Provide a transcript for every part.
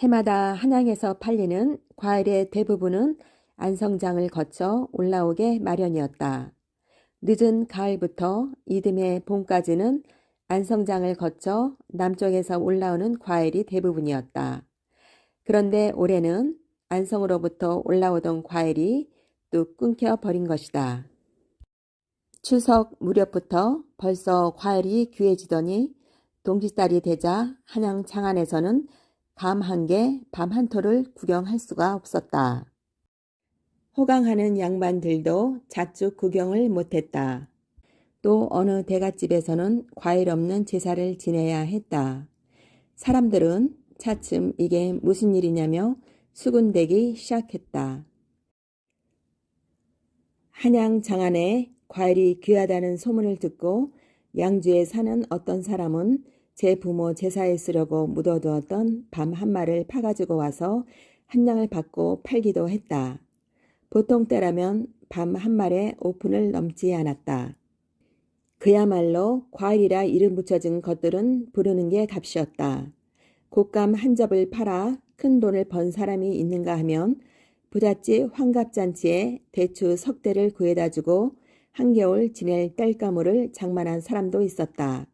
해마다 한양에서 팔리는 과일의 대부분은 안성장을 거쳐 올라오게 마련이었다. 늦은 가을부터 이듬해 봄까지는 안성장을 거쳐 남쪽에서 올라오는 과일이 대부분이었다. 그런데 올해는 안성으로부터 올라오던 과일이 뚝 끊겨 버린 것이다. 추석 무렵부터 벌써 과일이 귀해지더니 동짓달이 되자 한양 장안에서는 감 한 개, 밤 한 토를 구경할 수가 없었다. 호강하는 양반들도 자축 구경을 못했다. 또 어느 대갓집에서는 과일 없는 제사를 지내야 했다. 사람들은 차츰 이게 무슨 일이냐며 수군대기 시작했다. 한양 장안에 과일이 귀하다는 소문을 듣고 양주에 사는 어떤 사람은 제 부모 제사에 쓰려고 묻어두었던 밤 한 마를 파가지고 와서 한 냥을 받고 팔기도 했다. 보통 때라면 밤 한 말에 5푼을 넘지 않았다. 그야말로 과일이라 이름 붙여진 것들은 부르는 게 값이었다. 곶감 한 접을 팔아 큰 돈을 번 사람이 있는가 하면 부잣집 환갑잔치에 대추 석 대를 구해다 주고 한겨울 지낼 땔감을 장만한 사람도 있었다.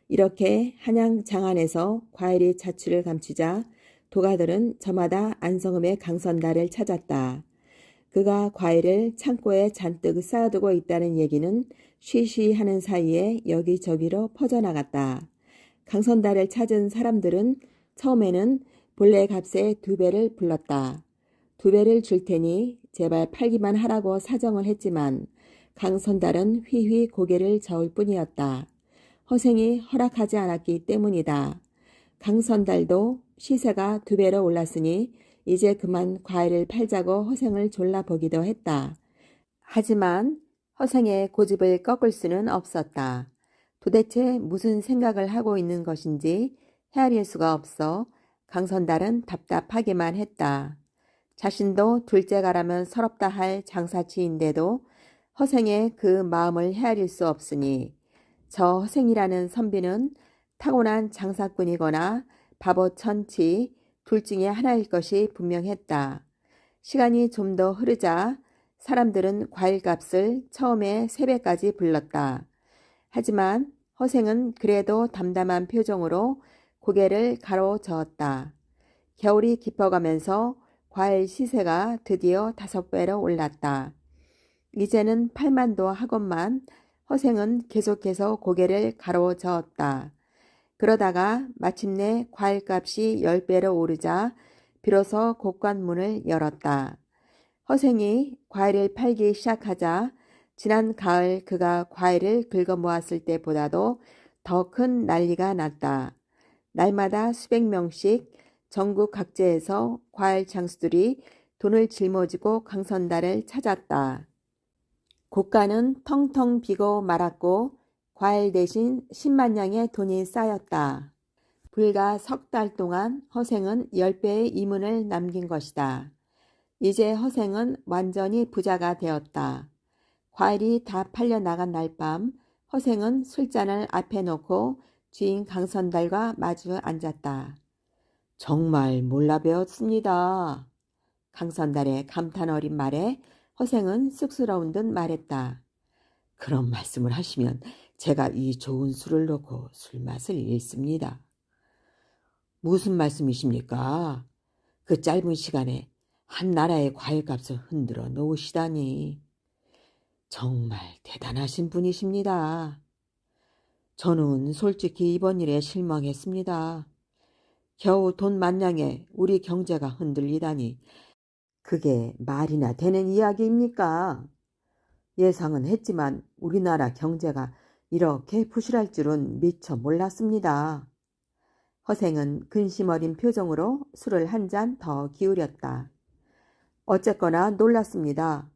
이렇게 한양 장안에서 과일이 자취를 감추자 도가들은 저마다 안성음의 강선달을 찾았다. 그가 과일을 창고에 잔뜩 쌓아두고 있다는 얘기는 쉬쉬하는 사이에 여기저기로 퍼져나갔다. 강선달을 찾은 사람들은 처음에는 본래 값의 2배를 불렀다. 2배를 줄 테니 제발 팔기만 하라고 사정을 했지만 강선달은 휘휘 고개를 저을 뿐이었다. 허생이 허락하지 않았기 때문이다. 강선달도 시세가 2배로 올랐으니 이제 그만 과일을 팔자고 허생을 졸라보기도 했다. 하지만 허생의 고집을 꺾을 수는 없었다. 도대체 무슨 생각을 하고 있는 것인지 헤아릴 수가 없어 강선달은 답답하기만 했다. 자신도 둘째가라면 서럽다 할 장사치인데도 허생의 그 마음을 헤아릴 수 없으니 저 허생이라는 선비는 타고난 장사꾼이거나 바보천치 둘 중에 하나일 것이 분명했다. 시간이 좀 더 흐르자 사람들은 과일값을 처음에 3배까지 불렀다. 하지만 허생은 그래도 담담한 표정으로 고개를 가로저었다. 겨울이 깊어가면서 과일 시세가 드디어 5배로 올랐다. 이제는 팔만도 하건만 허생은 계속해서 고개를 가로저었다. 그러다가 마침내 과일값이 10배로 오르자 비로소 곡관문을 열었다. 허생이 과일을 팔기 시작하자 지난 가을 그가 과일을 긁어모았을 때보다도 더 큰 난리가 났다. 날마다 수백 명씩 전국 각지에서 과일 장수들이 돈을 짊어지고 강선달을 찾았다. 고가는 텅텅 비고 말았고 과일 대신 10만 냥의 돈이 쌓였다. 불과 석 달 동안 허생은 10배의 이문을 남긴 것이다. 이제 허생은 완전히 부자가 되었다. 과일이 다 팔려 나간 날 밤 허생은 술잔을 앞에 놓고 주인 강선달과 마주 앉았다. 정말 몰라 배웠습니다. 강선달의 감탄 어린 말에 허생은 쑥스러운 듯 말했다. 그런 말씀을 하시면 제가 이 좋은 술을 놓고 술맛을 잃습니다. 무슨 말씀이십니까? 그 짧은 시간에 한 나라의 과일값을 흔들어 놓으시다니. 정말 대단하신 분이십니다. 저는 솔직히 이번 일에 실망했습니다. 겨우 돈 만냥에 우리 경제가 흔들리다니 그게 말이나 되는 이야기입니까? 예상은 했지만 우리나라 경제가 이렇게 부실할 줄은 미처 몰랐습니다. 허생은 근심 어린 표정으로 술을 한 잔 더 기울였다. 어쨌거나 놀랐습니다.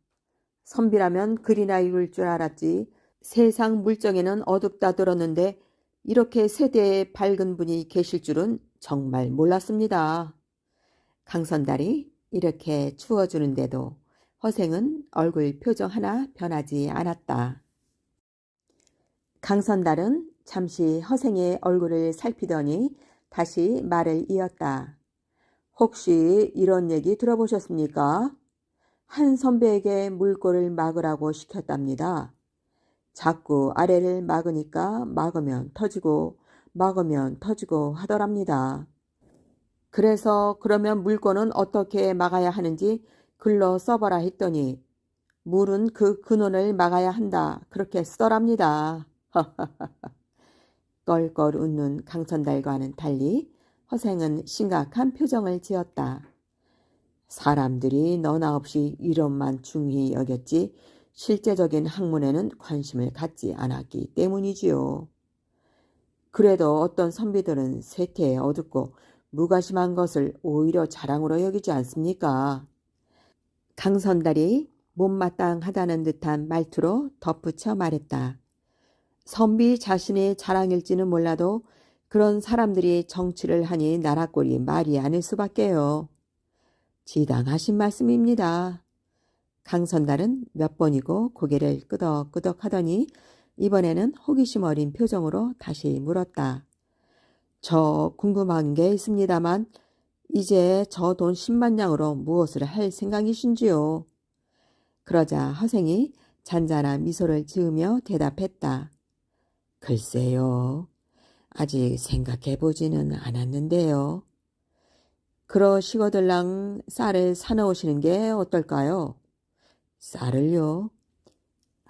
선비라면 글이나 읽을 줄 알았지 세상 물정에는 어둡다 들었는데 이렇게 세대에 밝은 분이 계실 줄은 정말 몰랐습니다. 강선달이 이렇게 추워주는데도 허생은 얼굴 표정 하나 변하지 않았다. 강선달은 잠시 허생의 얼굴을 살피더니 다시 말을 이었다. 혹시 이런 얘기 들어보셨습니까? 한 선배에게 물꼬를 막으라고 시켰답니다. 자꾸 아래를 막으니까 막으면 터지고 막으면 터지고 하더랍니다. 그래서 그러면 물꼬는 어떻게 막아야 하는지 글로 써보라 했더니 물은 그 근원을 막아야 한다 그렇게 쓰더랍니다. 껄껄 웃는 강선달과는 달리 허생은 심각한 표정을 지었다. 사람들이 너나 없이 이론만 중히 여겼지 실제적인 학문에는 관심을 갖지 않았기 때문이지요. 그래도 어떤 선비들은 세태에 어둡고 무관심한 것을 오히려 자랑으로 여기지 않습니까? 강선달이 못마땅하다는 듯한 말투로 덧붙여 말했다. 선비 자신의 자랑일지는 몰라도 그런 사람들이 정치를 하니 나라꼴이 말이 아닐 수밖에요. 지당하신 말씀입니다. 강선달은 몇 번이고 고개를 끄덕끄덕 하더니 이번에는 호기심 어린 표정으로 다시 물었다. 저 궁금한 게 있습니다만 이제 저 돈 10만 양으로 무엇을 할 생각이신지요? 그러자 허생이 잔잔한 미소를 지으며 대답했다. 글쎄요. 아직 생각해보지는 않았는데요. 그러시거들랑 쌀을 사놓으시는 게 어떨까요? 쌀을요?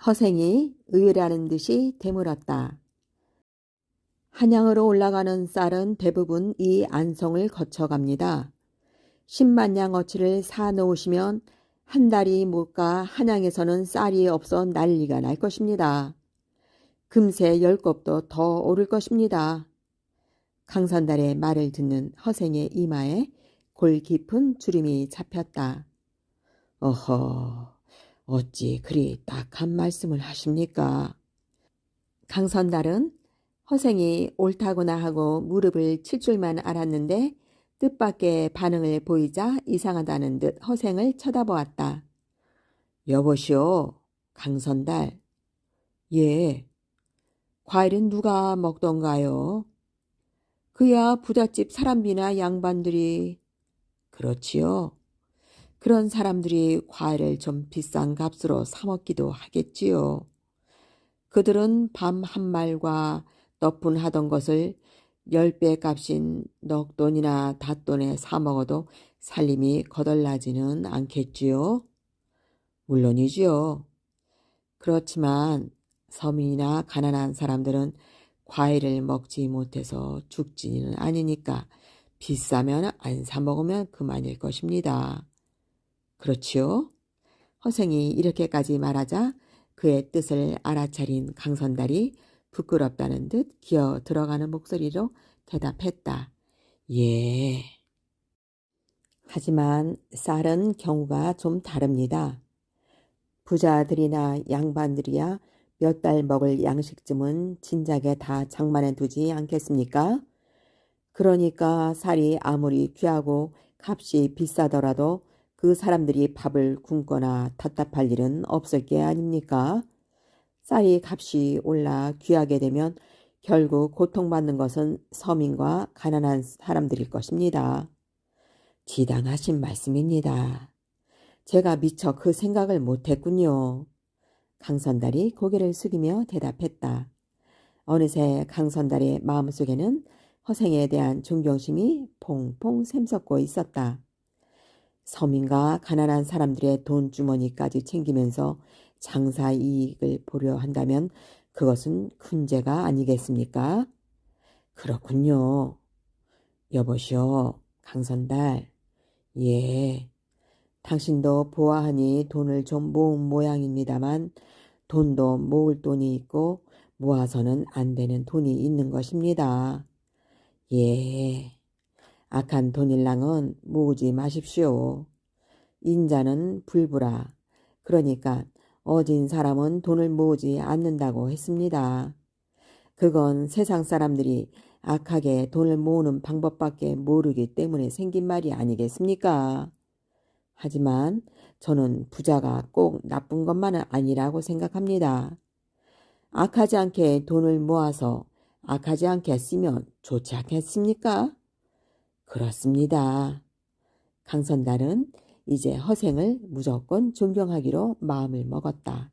허생이 의외라는 듯이 되물었다. 한양으로 올라가는 쌀은 대부분 이 안성을 거쳐갑니다. 10만 양 어치를 사놓으시면 한 달이 못 가 한양에서는 쌀이 없어 난리가 날 것입니다. 금세 10곱도 더 오를 것입니다. 강선달의 말을 듣는 허생의 이마에 골 깊은 주름이 잡혔다. 어허, 어찌 그리 딱한 말씀을 하십니까? 강선달은 허생이 옳다구나 하고 무릎을 칠 줄만 알았는데 뜻밖의 반응을 보이자 이상하다는 듯 허생을 쳐다보았다. 여보시오, 강선달. 예, 과일은 누가 먹던가요? 그야 부잣집 사람비나 양반들이. 그렇지요. 그런 사람들이 과일을 좀 비싼 값으로 사 먹기도 하겠지요. 그들은 밤 한 말과 너뿐 하던 것을 10배 값인 넉돈이나 닷돈에 사 먹어도 살림이 거덜나지는 않겠지요. 물론이지요. 그렇지만 서민이나 가난한 사람들은 과일을 먹지 못해서 죽지는 않으니까 비싸면 안 사 먹으면 그만일 것입니다. 그렇지요? 허생이 이렇게까지 말하자 그의 뜻을 알아차린 강선달이 부끄럽다는 듯 기어 들어가는 목소리로 대답했다. 예. 하지만 쌀은 경우가 좀 다릅니다. 부자들이나 양반들이야 몇 달 먹을 양식쯤은 진작에 다 장만해 두지 않겠습니까? 그러니까 쌀이 아무리 귀하고 값이 비싸더라도 그 사람들이 밥을 굶거나 답답할 일은 없을 게 아닙니까? 쌀이 값이 올라 귀하게 되면 결국 고통받는 것은 서민과 가난한 사람들일 것입니다. 지당하신 말씀입니다. 제가 미처 그 생각을 못했군요. 강선달이 고개를 숙이며 대답했다. 어느새 강선달의 마음속에는 허생에 대한 존경심이 퐁퐁 샘솟고 있었다. 서민과 가난한 사람들의 돈 주머니까지 챙기면서 장사 이익을 보려 한다면 그것은 큰 죄가 아니겠습니까? 그렇군요. 여보시오, 강선달. 예, 당신도 보아하니 돈을 좀 모은 모양입니다만 돈도 모을 돈이 있고 모아서는 안 되는 돈이 있는 것입니다. 예, 악한 돈일랑은 모으지 마십시오. 인자는 불부라. 그러니까 어진 사람은 돈을 모으지 않는다고 했습니다. 그건 세상 사람들이 악하게 돈을 모으는 방법밖에 모르기 때문에 생긴 말이 아니겠습니까? 하지만 저는 부자가 꼭 나쁜 것만은 아니라고 생각합니다. 악하지 않게 돈을 모아서 악하지 않게 쓰면 좋지 않겠습니까? 그렇습니다. 강선달은 이제 허생을 무조건 존경하기로 마음을 먹었다.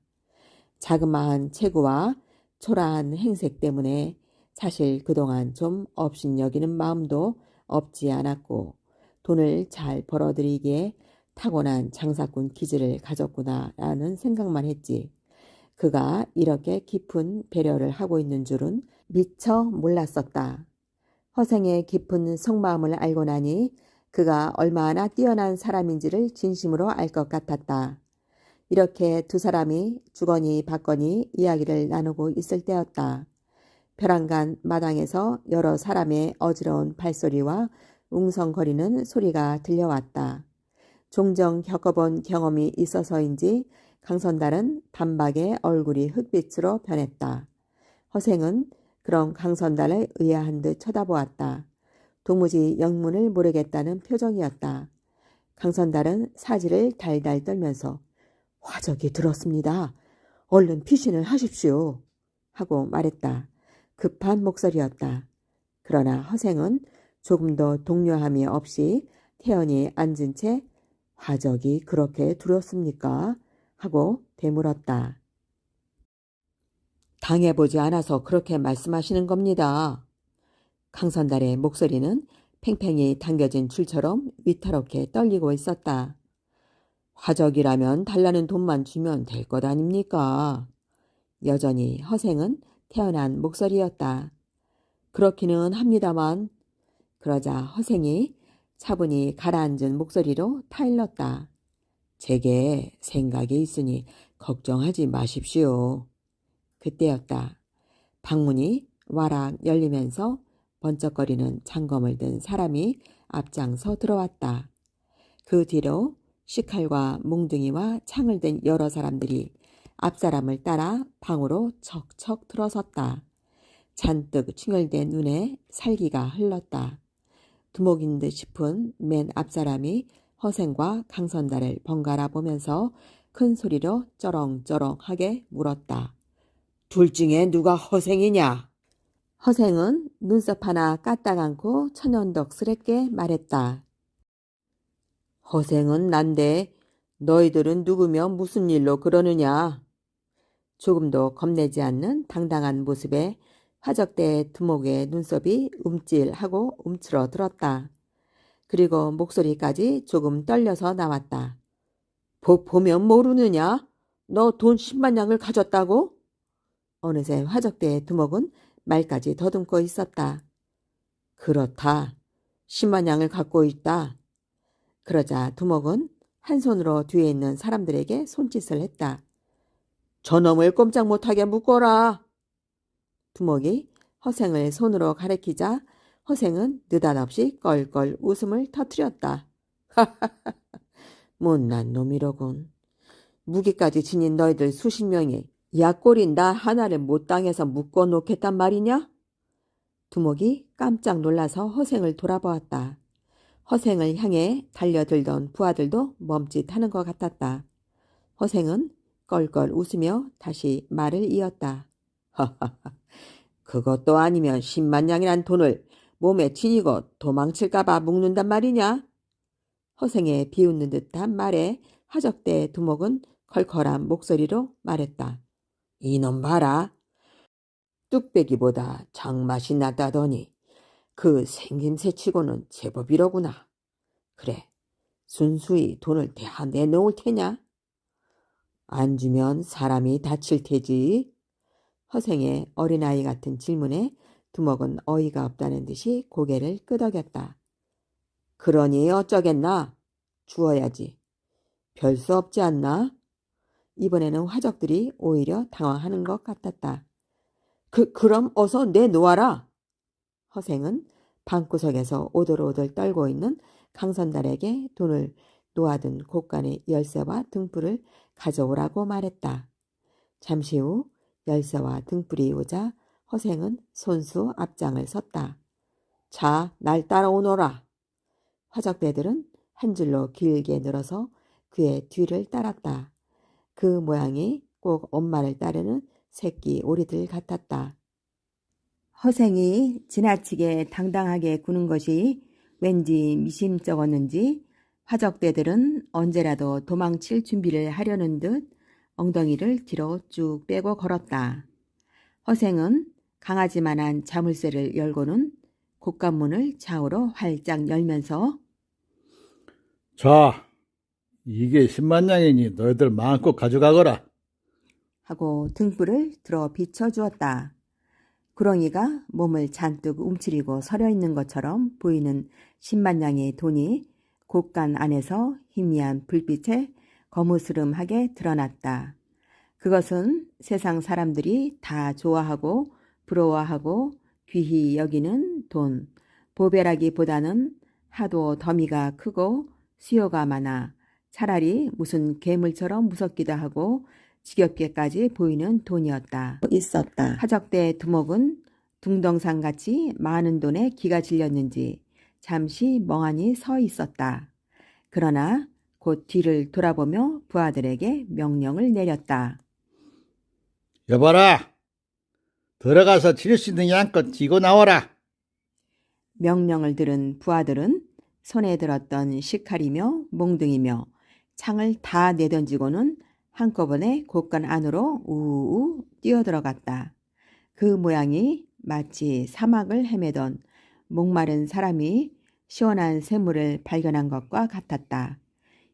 자그마한 체구와 초라한 행색 때문에 사실 그동안 좀 업신여기는 마음도 없지 않았고 돈을 잘 벌어들이기에 타고난 장사꾼 기질을 가졌구나라는 생각만 했지. 그가 이렇게 깊은 배려를 하고 있는 줄은 미처 몰랐었다. 허생의 깊은 속마음을 알고 나니 그가 얼마나 뛰어난 사람인지를 진심으로 알 것 같았다. 이렇게 두 사람이 주거니 받거니 이야기를 나누고 있을 때였다. 벼랑간 마당에서 여러 사람의 어지러운 발소리와 웅성거리는 소리가 들려왔다. 종종 겪어본 경험이 있어서인지 강선달은 단박에 얼굴이 흑빛으로 변했다. 허생은 그런 강선달을 의아한 듯 쳐다보았다. 도무지 영문을 모르겠다는 표정이었다. 강선달은 사지를 달달 떨면서 화적이 들었습니다. 얼른 피신을 하십시오. 하고 말했다. 급한 목소리였다. 그러나 허생은 조금도 동요함이 없이 태연히 앉은 채 화적이 그렇게 두렵습니까? 하고 되물었다. 당해보지 않아서 그렇게 말씀하시는 겁니다. 강선달의 목소리는 팽팽히 당겨진 줄처럼 위태롭게 떨리고 있었다. 화적이라면 달라는 돈만 주면 될 것 아닙니까? 여전히 허생은 태연한 목소리였다. 그렇기는 합니다만. 그러자 허생이 차분히 가라앉은 목소리로 타일렀다. 제게 생각이 있으니 걱정하지 마십시오. 그때였다. 방문이 와락 열리면서 번쩍거리는 창검을 든 사람이 앞장서 들어왔다. 그 뒤로 시칼과 몽둥이와 창을 든 여러 사람들이 앞사람을 따라 방으로 척척 들어섰다. 잔뜩 충혈된 눈에 살기가 흘렀다. 두목인 듯 싶은 맨 앞사람이 허생과 강선달을 번갈아 보면서 큰 소리로 쩌렁쩌렁하게 물었다. 둘 중에 누가 허생이냐? 허생은 눈썹 하나 까딱 않고 천연덕스럽게 말했다. 허생은 난데 너희들은 누구며 무슨 일로 그러느냐? 조금도 겁내지 않는 당당한 모습에 화적대 두목의 눈썹이 움찔하고 움츠러 들었다. 그리고 목소리까지 조금 떨려서 나왔다. 보면 모르느냐? 너 돈 10만 양을 가졌다고? 어느새 화적대 두목은 말까지 더듬고 있었다. 그렇다. 10만 양을 갖고 있다. 그러자 두목은 한 손으로 뒤에 있는 사람들에게 손짓을 했다. 저놈을 꼼짝 못하게 묶어라. 두목이 허생을 손으로 가리키자 허생은 느닷없이 껄껄 웃음을 터뜨렸다. 못난 놈이로군. 무기까지 지닌 너희들 수십 명이 약골인 나 하나를 못 당해서 묶어놓겠단 말이냐? 두목이 깜짝 놀라서 허생을 돌아보았다. 허생을 향해 달려들던 부하들도 멈칫하는 것 같았다. 허생은 껄껄 웃으며 다시 말을 이었다. 하하하, 그것도 아니면 10만 양이란 돈을 몸에 지니고 도망칠까봐 묶는단 말이냐? 허생의 비웃는 듯한 말에 화적대 두목은 컬컬한 목소리로 말했다. 이놈 봐라. 뚝배기보다 장맛이 나다더니 그 생김새치고는 제법이로구나. 그래, 순수히 돈을 다 내놓을 테냐? 안 주면 사람이 다칠 테지. 허생의 어린아이 같은 질문에 두목은 어이가 없다는 듯이 고개를 끄덕였다. 그러니 어쩌겠나? 주어야지. 별 수 없지 않나? 이번에는 화적들이 오히려 당황하는 것 같았다. 그럼 어서 내놓아라. 허생은 방구석에서 오돌오돌 떨고 있는 강선달에게 돈을 놓아둔 곳간의 열쇠와 등불을 가져오라고 말했다. 잠시 후 열쇠와 등불이 오자 허생은 손수 앞장을 섰다. 자, 날 따라오너라. 화적대들은 한 줄로 길게 늘어서 그의 뒤를 따랐다. 그 모양이 꼭 엄마를 따르는 새끼 오리들 같았다. 허생이 지나치게 당당하게 구는 것이 왠지 미심쩍었는지 화적대들은 언제라도 도망칠 준비를 하려는 듯 엉덩이를 뒤로 쭉 빼고 걸었다. 허생은 강아지만한 자물쇠를 열고는 곶감문을 좌우로 활짝 열면서 자, 이게 10만 양이니 너희들 마음껏 가져가거라. 하고 등불을 들어 비춰주었다. 구렁이가 몸을 잔뜩 움츠리고 서려 있는 것처럼 보이는 10만 양의 돈이 곶간 안에서 희미한 불빛에 거무스름하게 드러났다. 그것은 세상 사람들이 다 좋아하고 부러워하고 귀히 여기는 돈, 보배라기보다는 하도 더미가 크고 수요가 많아 차라리 무슨 괴물처럼 무섭기도 하고 지겹게까지 보이는 돈이었다. 있었다. 화적대 두목은 둥덩상같이 많은 돈에 기가 질렸는지 잠시 멍하니 서 있었다. 그러나 곧 뒤를 돌아보며 부하들에게 명령을 내렸다. 여봐라, 들어가서 질 수 있는 양껏 쥐고 나와라. 명령을 들은 부하들은 손에 들었던 식칼이며 몽둥이며 창을 다 내던지고는 한꺼번에 곶간 안으로 우우 뛰어들어갔다. 그 모양이 마치 사막을 헤매던 목마른 사람이 시원한 샘물을 발견한 것과 같았다.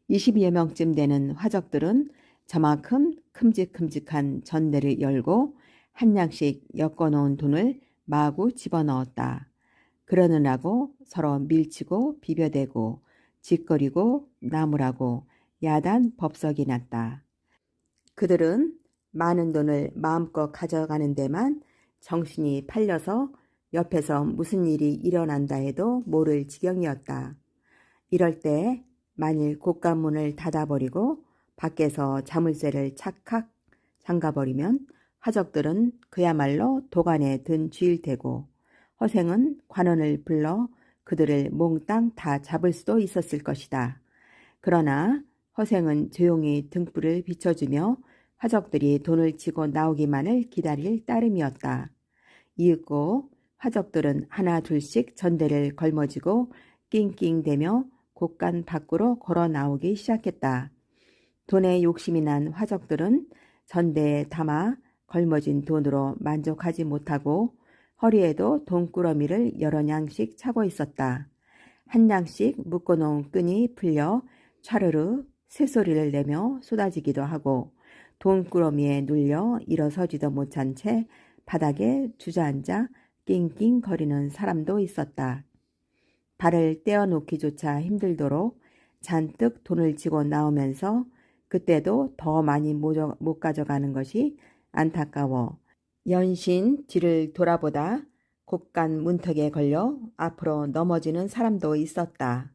20여 명쯤 되는 화적들은 저만큼 큼직큼직한 전대를 열고 한 양씩 엮어놓은 돈을 마구 집어넣었다. 그러느라고 서로 밀치고 비벼대고 짓거리고 나무라고 야단 법석이 났다. 그들은 많은 돈을 마음껏 가져가는 데만 정신이 팔려서 옆에서 무슨 일이 일어난다 해도 모를 지경이었다. 이럴 때 만일 곶감문을 닫아버리고 밖에서 자물쇠를 착착 잠가버리면 화적들은 그야말로 도간에 든 쥐일 테고 허생은 관원을 불러 그들을 몽땅 다 잡을 수도 있었을 것이다. 그러나 허생은 조용히 등불을 비춰주며 화적들이 돈을 치고 나오기만을 기다릴 따름이었다. 이윽고 화적들은 하나 둘씩 전대를 걸머쥐고 낑낑대며 곶간 밖으로 걸어 나오기 시작했다. 돈에 욕심이 난 화적들은 전대에 담아 걸머진 돈으로 만족하지 못하고 허리에도 돈꾸러미를 여러 냥씩 차고 있었다. 한 냥씩 묶어놓은 끈이 풀려 차르르 새소리를 내며 쏟아지기도 하고 돈꾸러미에 눌려 일어서지도 못한 채 바닥에 주저앉아 낑낑거리는 사람도 있었다. 발을 떼어놓기조차 힘들도록 잔뜩 돈을 쥐고 나오면서 그때도 더 많이 못 가져가는 것이 안타까워 연신 뒤를 돌아보다 곶간 문턱에 걸려 앞으로 넘어지는 사람도 있었다.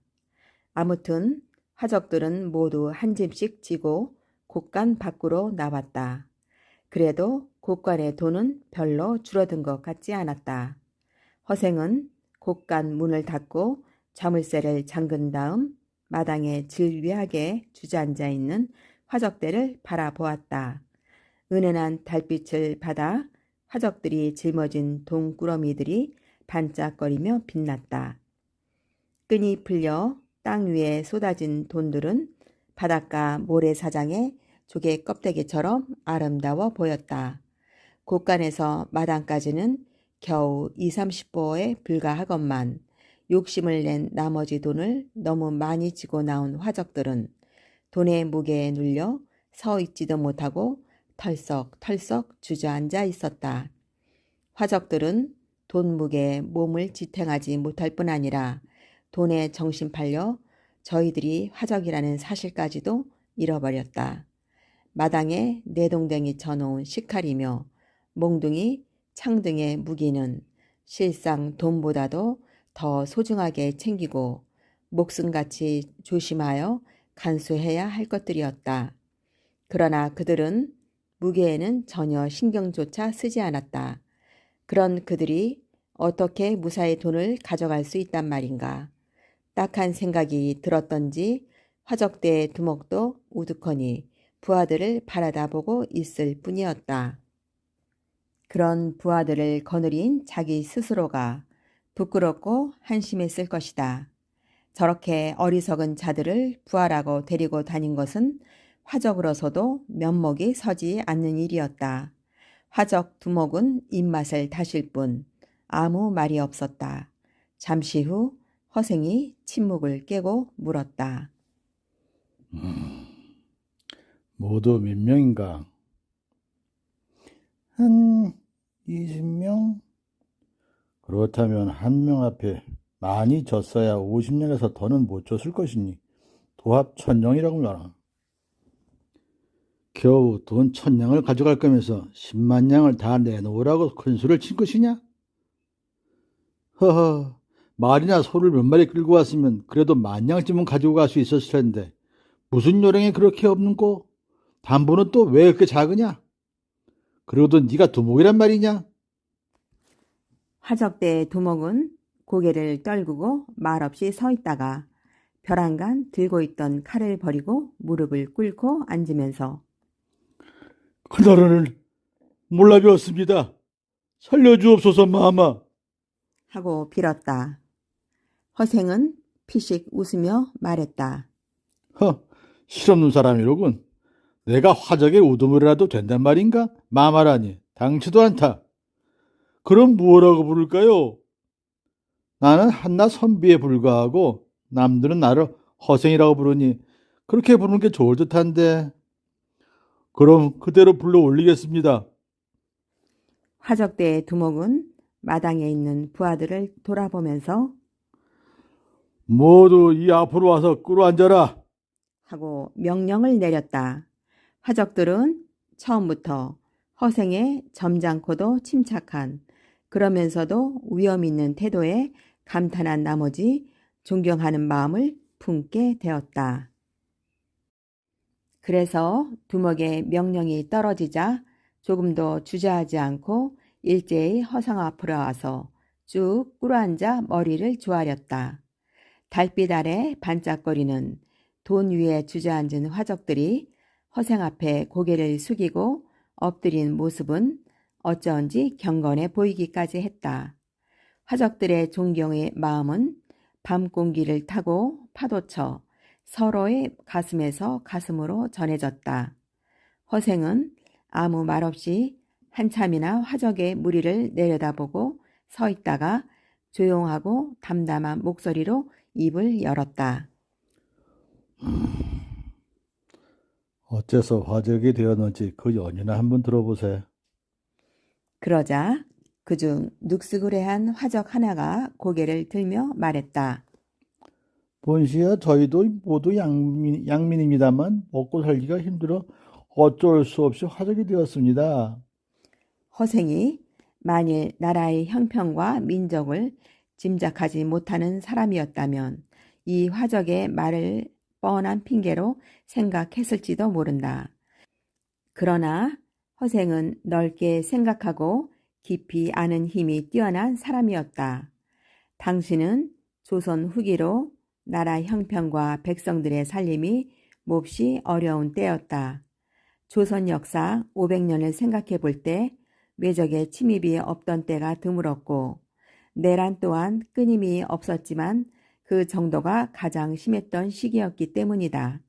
아무튼 화적들은 모두 한 짐씩 지고 곶간 밖으로 나왔다. 그래도 곶간의 돈은 별로 줄어든 것 같지 않았다. 허생은 곶간 문을 닫고 자물쇠를 잠근 다음 마당에 질비하게 주저앉아 있는 화적대를 바라보았다. 은은한 달빛을 받아 화적들이 짊어진 돈꾸러미들이 반짝거리며 빛났다. 끈이 풀려 땅 위에 쏟아진 돈들은 바닷가 모래사장의 조개 껍데기처럼 아름다워 보였다. 곶간에서 마당까지는 겨우 20-30보에 불과하건만 욕심을 낸 나머지 돈을 너무 많이 지고 나온 화적들은 돈의 무게에 눌려 서 있지도 못하고 털썩털썩 주저앉아 있었다. 화적들은 돈 무게에 몸을 지탱하지 못할 뿐 아니라 돈에 정신 팔려 저희들이 화적이라는 사실까지도 잃어버렸다. 마당에 내동댕이 쳐놓은 식칼이며 몽둥이, 창등의 무기는 실상 돈보다도 더 소중하게 챙기고 목숨같이 조심하여 간수해야 할 것들이었다. 그러나 그들은 무게에는 전혀 신경조차 쓰지 않았다. 그런 그들이 어떻게 무사히 돈을 가져갈 수 있단 말인가. 딱한 생각이 들었던지 화적대의 두목도 우두커니 부하들을 바라다보고 있을 뿐이었다. 그런 부하들을 거느린 자기 스스로가 부끄럽고 한심했을 것이다. 저렇게 어리석은 자들을 부하라고 데리고 다닌 것은 화적으로서도 면목이 서지 않는 일이었다. 화적 두목은 입맛을 다실 뿐 아무 말이 없었다. 잠시 후 허생이 침묵을 깨고 물었다. 모두 몇 명인가? 한 20명? 그렇다면 한 명 앞에 많이 졌어야 50냥에서 더는 못 줬을 것이니 도합 1000냥이라고 말하나. 겨우 돈 1000냥을 가져갈 거면서 10만 냥을 다 내놓으라고 큰 소리를 친 것이냐? 허허, 말이나 소를 몇 마리 끌고 왔으면 그래도 10,000냥쯤은 가지고 갈 수 있었을 텐데 무슨 요령이 그렇게 없는꼬? 담보는 또 왜 그렇게 작으냐? 그러고도 네가 두목이란 말이냐? 화적대의 두목은 고개를 떨구고 말없이 서 있다가 벼랑간 들고 있던 칼을 버리고 무릎을 꿇고 앉으면서 그날은 몰라 배웠습니다. 살려주옵소서 마마. 하고 빌었다. 허생은 피식 웃으며 말했다. 실없는 사람이로군. 내가 화적의 우두머리라도 된단 말인가? 마마라니 당치도 않다. 그럼 무엇라고 부를까요? 나는 한낱 선비에 불과하고 남들은 나를 허생이라고 부르니 그렇게 부르는 게 좋을 듯한데. 그럼 그대로 불러 올리겠습니다. 화적대의 두목은 마당에 있는 부하들을 돌아보면서 모두 이 앞으로 와서 꿇어앉아라. 하고 명령을 내렸다. 화적들은 처음부터 허생의 점잖고도 침착한 그러면서도 위험 있는 태도에 감탄한 나머지 존경하는 마음을 품게 되었다. 그래서 두목의 명령이 떨어지자 조금도 주저하지 않고 일제히 허상 앞으로 와서 쭉 꿇어앉아 머리를 조아렸다. 달빛 아래 반짝거리는 돈 위에 주저앉은 화적들이 허생 앞에 고개를 숙이고 엎드린 모습은 어쩐지 경건해 보이기까지 했다. 화적들의 존경의 마음은 밤 공기를 타고 파도쳐 서로의 가슴에서 가슴으로 전해졌다. 허생은 아무 말 없이 한참이나 화적의 무리를 내려다보고 서 있다가 조용하고 담담한 목소리로 입을 열었다. 어째서 화적이 되었는지 그 연유나 한번 들어보세. 그러자 그중 눅스그레한 화적 하나가 고개를 들며 말했다. 본시야 저희도 모두 양민입니다만 먹고 살기가 힘들어 어쩔 수 없이 화적이 되었습니다. 허생이 만일 나라의 형편과 민족을 짐작하지 못하는 사람이었다면 이 화적의 말을 뻔한 핑계로 생각했을지도 모른다. 그러나 허생은 넓게 생각하고 깊이 아는 힘이 뛰어난 사람이었다. 당신은 조선 후기로 나라 형편과 백성들의 살림이 몹시 어려운 때였다. 조선 역사 500년을 생각해 볼 때 외적의 침입이 없던 때가 드물었고 내란 또한 끊임이 없었지만 그 정도가 가장 심했던 시기였기 때문이다.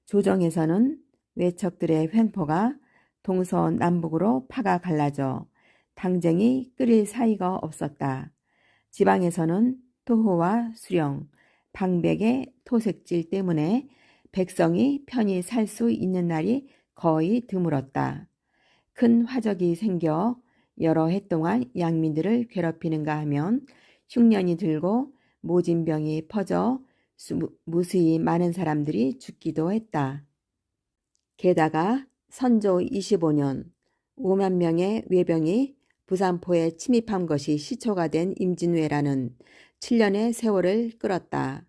조정에서는 외척들의 횡포가 동서남북으로 파가 갈라져 당쟁이 끓일 사이가 없었다. 지방에서는 토호와 수령, 방백의 토색질 때문에 백성이 편히 살 수 있는 날이 거의 드물었다. 큰 화적이 생겨 여러 해 동안 양민들을 괴롭히는가 하면 흉년이 들고 모진병이 퍼져 무수히 많은 사람들이 죽기도 했다. 게다가 선조 25년 5만 명의 외병이 부산포에 침입한 것이 시초가 된 임진왜란은 7년의 세월을 끌었다.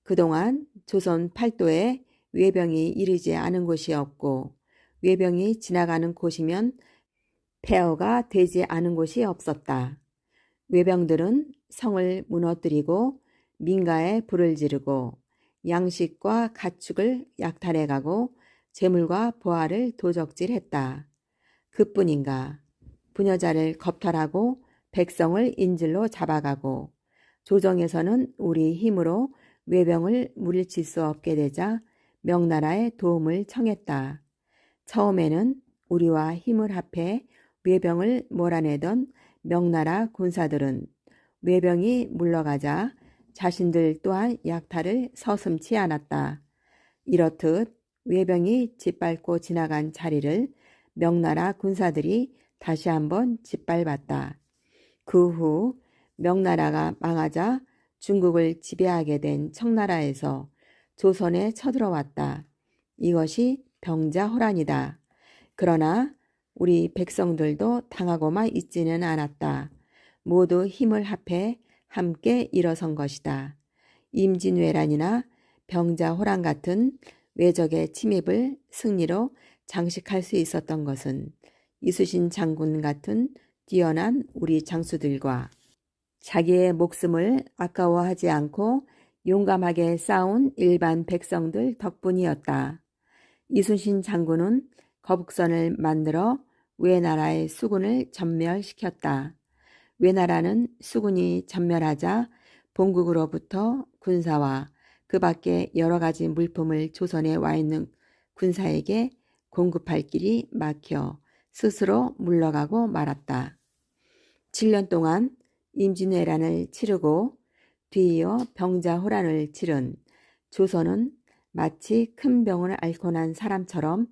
그동안 조선 팔도에 외병이 이르지 않은 곳이 없고 외병이 지나가는 곳이면 폐허가 되지 않은 곳이 없었다. 외병들은 성을 무너뜨리고 민가에 불을 지르고 양식과 가축을 약탈해가고 재물과 보화를 도적질했다. 그뿐인가 부녀자를 겁탈하고 백성을 인질로 잡아가고 조정에서는 우리 힘으로 외병을 물리칠 수 없게 되자 명나라의 도움을 청했다. 처음에는 우리와 힘을 합해 외병을 몰아내던 명나라 군사들은 외병이 물러가자 자신들 또한 약탈을 서슴지 않았다. 이렇듯 외병이 짓밟고 지나간 자리를 명나라 군사들이 다시 한번 짓밟았다. 그 후 명나라가 망하자 중국을 지배하게 된 청나라에서 조선에 쳐들어왔다. 이것이 병자호란이다. 그러나 우리 백성들도 당하고만 있지는 않았다. 모두 힘을 합해 함께 일어선 것이다. 임진왜란이나 병자호란 같은 외적의 침입을 승리로 장식할 수 있었던 것은 이순신 장군 같은 뛰어난 우리 장수들과 자기의 목숨을 아까워하지 않고 용감하게 싸운 일반 백성들 덕분이었다. 이순신 장군은 거북선을 만들어 외나라의 수군을 전멸시켰다. 외나라는 수군이 전멸하자 본국으로부터 군사와 그 밖에 여러 가지 물품을 조선에 와 있는 군사에게 공급할 길이 막혀 스스로 물러가고 말았다. 7년 동안 임진왜란을 치르고 뒤이어 병자호란을 치른 조선은 마치 큰 병을 앓고 난 사람처럼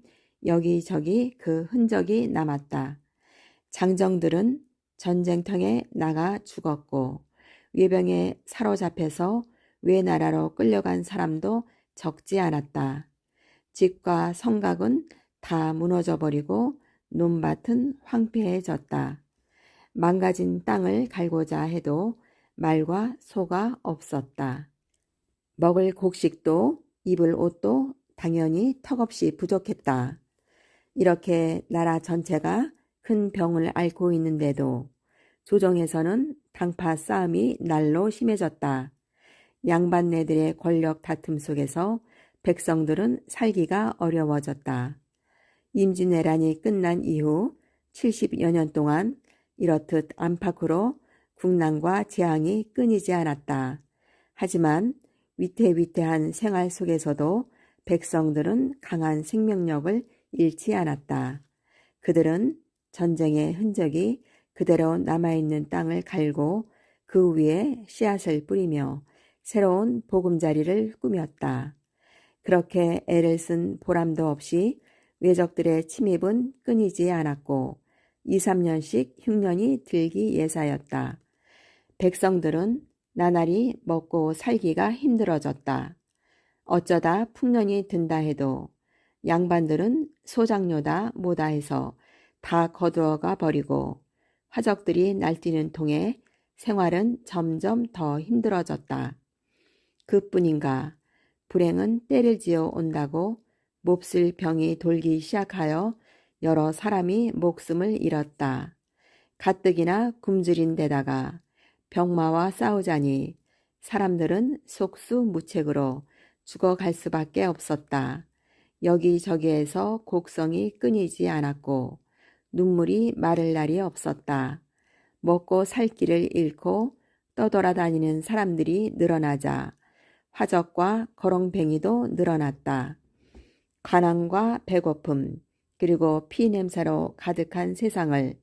여기저기 그 흔적이 남았다. 장정들은 전쟁터에 나가 죽었고 외병에 사로잡혀서 외나라로 끌려간 사람도 적지 않았다. 집과 성곽은 다 무너져 버리고 논밭은 황폐해졌다. 망가진 땅을 갈고자 해도 말과 소가 없었다. 먹을 곡식도 입을 옷도 당연히 턱없이 부족했다. 이렇게 나라 전체가 큰 병을 앓고 있는데도 조정에서는 당파 싸움이 날로 심해졌다. 양반네들의 권력 다툼 속에서 백성들은 살기가 어려워졌다. 임진왜란이 끝난 이후 70여 년 동안 이렇듯 안팎으로 국난과 재앙이 끊이지 않았다. 하지만 위태위태한 생활 속에서도 백성들은 강한 생명력을 잃지 않았다. 그들은 전쟁의 흔적이 그대로 남아있는 땅을 갈고 그 위에 씨앗을 뿌리며 새로운 보금자리를 꾸몄다. 그렇게 애를 쓴 보람도 없이 외적들의 침입은 끊이지 않았고 2, 3년씩 흉년이 들기 예사였다. 백성들은 나날이 먹고 살기가 힘들어졌다. 어쩌다 풍년이 든다 해도 양반들은 소장료다 뭐다 해서 다 거두어가 버리고 화적들이 날뛰는 통에 생활은 점점 더 힘들어졌다. 그뿐인가 불행은 때를 지어 온다고 몹쓸 병이 돌기 시작하여 여러 사람이 목숨을 잃었다. 가뜩이나 굶주린 데다가 병마와 싸우자니 사람들은 속수무책으로 죽어갈 수밖에 없었다. 여기저기에서 곡성이 끊이지 않았고 눈물이 마를 날이 없었다. 먹고 살 길을 잃고 떠돌아다니는 사람들이 늘어나자 화적과 거렁뱅이도 늘어났다. 가난과 배고픔 그리고 피냄새로 가득한 세상을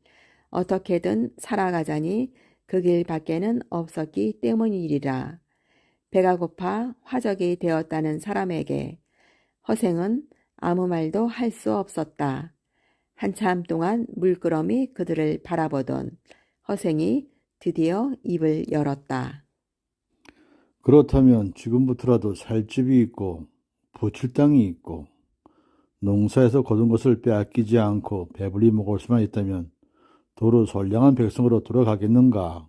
어떻게든 살아가자니 그 길밖에는 없었기 때문이리라. 배가 고파 화적이 되었다는 사람에게 허생은 아무 말도 할 수 없었다. 한참 동안 물끄러미 그들을 바라보던 허생이 드디어 입을 열었다. 그렇다면 지금부터라도 살 집이 있고 부칠 땅이 있고 농사에서 거둔 것을 빼앗기지 않고 배불리 먹을 수만 있다면 도로 선량한 백성으로 돌아가겠는가?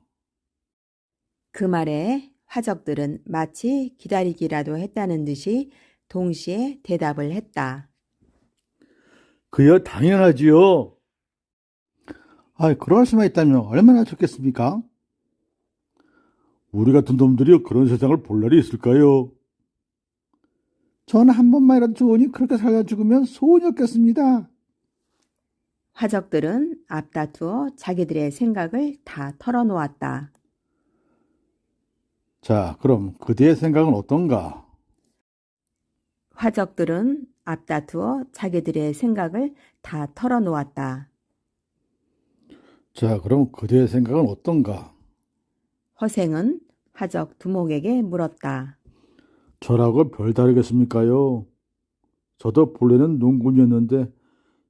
그 말에 화적들은 마치 기다리기라도 했다는 듯이 동시에 대답을 했다. 그야 당연하지요. 그럴 수만 있다면 얼마나 좋겠습니까? 우리 같은 놈들이 그런 세상을 볼 날이 있을까요? 저는 한 번만이라도 좋으니 그렇게 살다 죽으면 소원이 없겠습니다. 화적들은 앞다투어 자기들의 생각을 다 털어놓았다. 자, 그럼 그대의 생각은 어떤가? 화적들은 앞다투어 자기들의 생각을 다 털어놓았다. 자, 그럼 그대의 생각은 어떤가? 허생은 화적 두목에게 물었다. 저라고 별다르겠습니까요? 저도 본래는 농군이었는데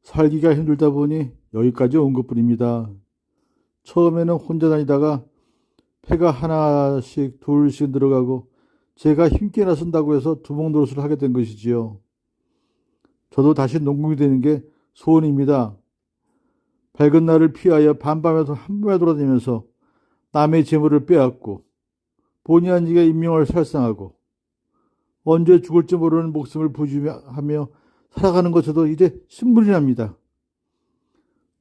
살기가 힘들다 보니 여기까지 온 것뿐입니다. 처음에는 혼자 다니다가 패가 하나씩 둘씩 늘어가고 제가 힘께 나선다고 해서 두목 노릇을 하게 된 것이지요. 저도 다시 농군이 되는 게 소원입니다. 밝은 날을 피하여 밤밤에도 한밤에 돌아다니면서 남의 재물을 빼앗고 본의 아니게 인명을 살상하고 언제 죽을지 모르는 목숨을 부지하며 살아가는 것에도 이제 신물이 납니다.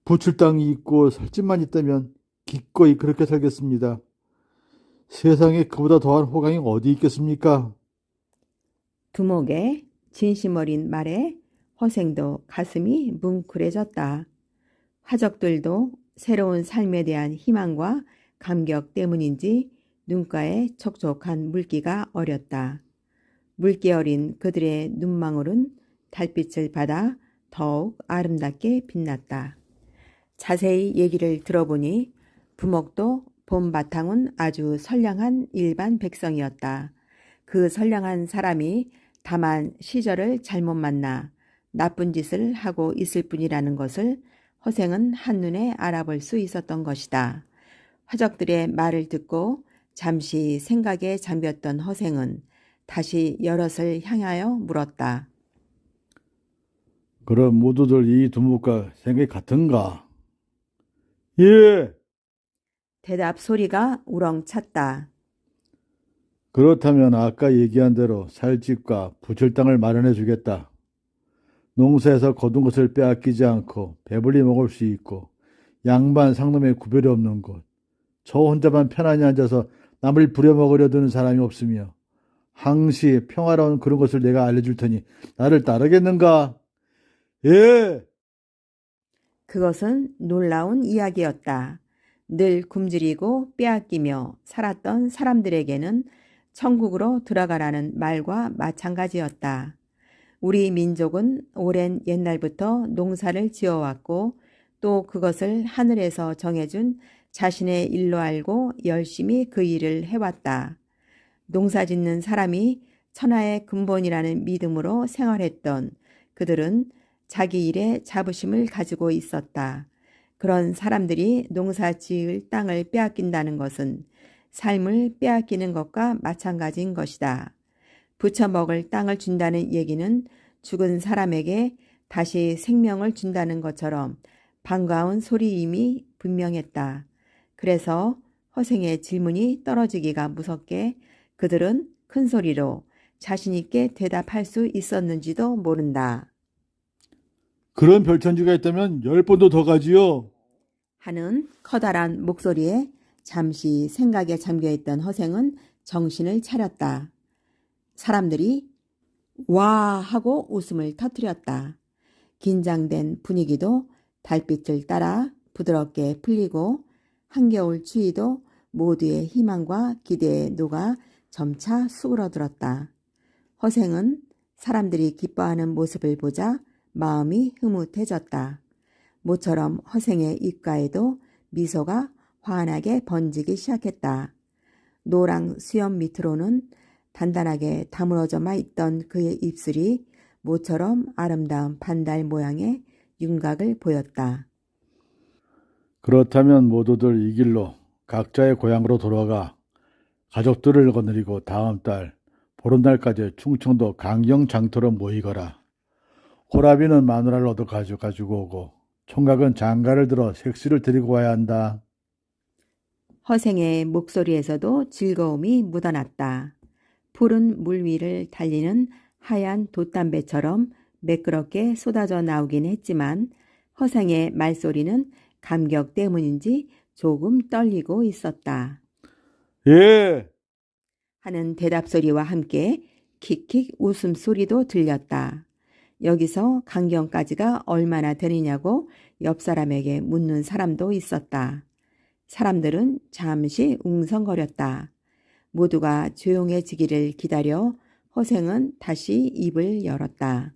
부칠 땅이 있고 살 집만 있다면 기꺼이 그렇게 살겠습니다. 세상에 그보다 더한 호강이 어디 있겠습니까? 두목의 진심 어린 말에 허생도 가슴이 뭉클해졌다. 화적들도 새로운 삶에 대한 희망과 감격 때문인지 눈가에 촉촉한 물기가 어렸다. 물기 어린 그들의 눈망울은 달빛을 받아 더욱 아름답게 빛났다. 자세히 얘기를 들어보니 부목도 봄 바탕은 아주 선량한 일반 백성이었다. 그 선량한 사람이 다만 시절을 잘못 만나 나쁜 짓을 하고 있을 뿐이라는 것을 허생은 한눈에 알아볼 수 있었던 것이다. 화적들의 말을 듣고 잠시 생각에 잠겼던 허생은 다시 여럿을 향하여 물었다. 그럼 모두들 이 두목과 생각이 같은가? 예! 대답 소리가 우렁찼다. 그렇다면 아까 얘기한 대로 살 집과 부칠 땅을 마련해 주겠다. 농사에서 거둔 것을 빼앗기지 않고 배불리 먹을 수 있고 양반 상놈의 구별이 없는 곳. 저 혼자만 편안히 앉아서 남을 부려먹으려 드는 사람이 없으며 항시 평화로운 그런 것을 내가 알려줄 테니 나를 따르겠는가? 예! 그것은 놀라운 이야기였다. 늘 굶주리고 빼앗기며 살았던 사람들에게는 천국으로 들어가라는 말과 마찬가지였다. 우리 민족은 오랜 옛날부터 농사를 지어왔고 또 그것을 하늘에서 정해준 자신의 일로 알고 열심히 그 일을 해왔다. 농사 짓는 사람이 천하의 근본이라는 믿음으로 생활했던 그들은 자기 일에 자부심을 가지고 있었다. 그런 사람들이 농사 지을 땅을 빼앗긴다는 것은 삶을 빼앗기는 것과 마찬가지인 것이다. 부쳐 먹을 땅을 준다는 얘기는 죽은 사람에게 다시 생명을 준다는 것처럼 반가운 소리임이 분명했다. 그래서 허생의 질문이 떨어지기가 무섭게 그들은 큰 소리로 자신 있게 대답할 수 있었는지도 모른다. 그런 별천지가 있다면 10번도 더 가지요. 하는 커다란 목소리에 잠시 생각에 잠겨있던 허생은 정신을 차렸다. 사람들이 와 하고 웃음을 터뜨렸다. 긴장된 분위기도 달빛을 따라 부드럽게 풀리고 한겨울 추위도 모두의 희망과 기대에 녹아 점차 수그러들었다. 허생은 사람들이 기뻐하는 모습을 보자 마음이 흐뭇해졌다. 모처럼 허생의 입가에도 미소가 환하게 번지기 시작했다. 노랑 수염 밑으로는 단단하게 다물어져만 있던 그의 입술이 모처럼 아름다운 반달 모양의 윤곽을 보였다. 그렇다면 모두들 이 길로 각자의 고향으로 돌아가 가족들을 거느리고 다음 달 보름날까지 충청도 강경 장터로 모이거라. 호라비는 마누라를 얻어 가지고 오고 총각은 장가를 들어 색시를 데리고 와야 한다. 허생의 목소리에서도 즐거움이 묻어났다. 푸른 물 위를 달리는 하얀 돛담배처럼 매끄럽게 쏟아져 나오긴 했지만 허생의 말소리는 감격 때문인지 조금 떨리고 있었다. 예! 하는 대답소리와 함께 킥킥 웃음소리도 들렸다. 여기서 강경까지가 얼마나 되느냐고 옆 사람에게 묻는 사람도 있었다. 사람들은 잠시 웅성거렸다. 모두가 조용해지기를 기다려 허생은 다시 입을 열었다.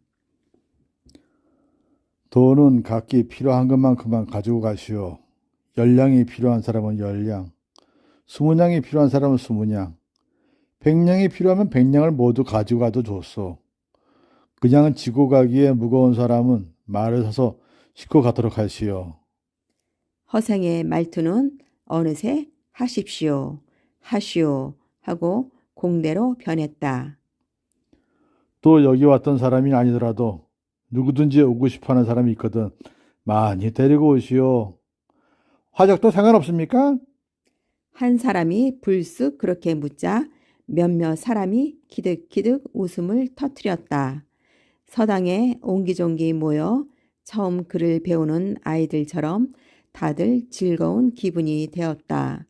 돈은 각기 필요한 것만큼만 가지고 가시오. 열량이 필요한 사람은 열량, 20냥이 필요한 사람은 20냥, 100냥이 필요하면 100냥을 모두 가지고 가도 좋소. 그냥 지고 가기에 무거운 사람은 말을 사서 싣고 가도록 하시오. 허생의 말투는 어느새 하십시오, 하시오 하고 공대로 변했다. 또 여기 왔던 사람이 아니더라도 누구든지 오고 싶어하는 사람이 있거든 많이 데리고 오시오. 화적도 상관없습니까? 한 사람이 불쑥 그렇게 묻자 몇몇 사람이 키득키득 웃음을 터뜨렸다. 서당에 옹기종기 모여 처음 글을 배우는 아이들처럼 다들 즐거운 기분이 되었다.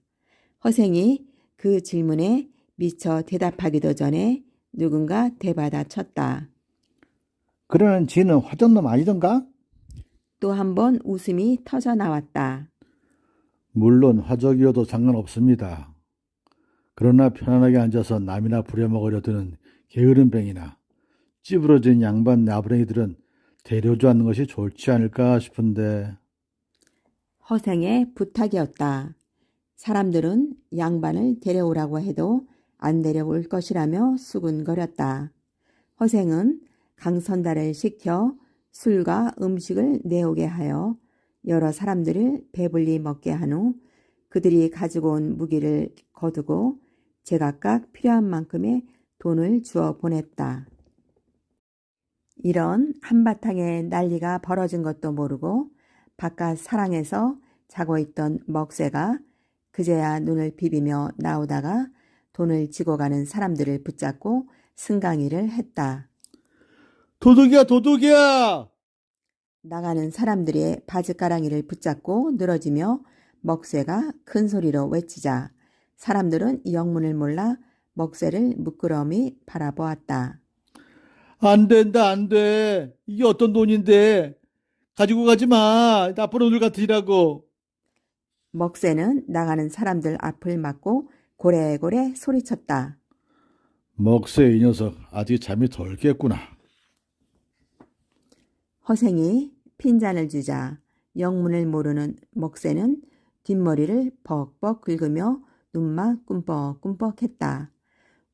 허생이 그 질문에 미처 대답하기도 전에 누군가 대받아 쳤다. 그러는 지는 화적놈 아니던가? 또 한 번 웃음이 터져 나왔다. 물론 화적이어도 상관없습니다. 그러나 편안하게 앉아서 남이나 부려먹으려 드는 게으름뱅이나 찌부러진 양반 나부랭이들은 데려오지 않는 것이 좋지 않을까 싶은데. 허생의 부탁이었다. 사람들은 양반을 데려오라고 해도 안 데려올 것이라며 수군거렸다. 허생은 강선달을 시켜 술과 음식을 내오게 하여 여러 사람들을 배불리 먹게 한 후 그들이 가지고 온 무기를 거두고 제각각 필요한 만큼의 돈을 주어 보냈다. 이런 한바탕의 난리가 벌어진 것도 모르고 바깥 사랑에서 자고 있던 먹새가 그제야 눈을 비비며 나오다가 돈을 지고 가는 사람들을 붙잡고 승강이를 했다. 도둑이야, 도둑이야! 나가는 사람들의 바지가랑이를 붙잡고 늘어지며 먹새가 큰 소리로 외치자 사람들은 영문을 몰라 먹새를 물끄러미 바라보았다. 안 된다, 안 돼. 이게 어떤 돈인데. 가지고 가지 마. 나쁜 오늘 같으시라고. 먹새는 나가는 사람들 앞을 막고 고래고래 소리쳤다. 먹새 이 녀석 아직 잠이 덜 깼구나. 허생이 핀잔을 주자 영문을 모르는 먹새는 뒷머리를 벅벅 긁으며 눈만 꿈뻑꿈뻑했다.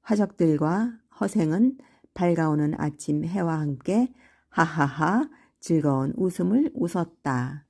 화적들과 허생은 밝아오는 아침 해와 함께 하하하 즐거운 웃음을 웃었다.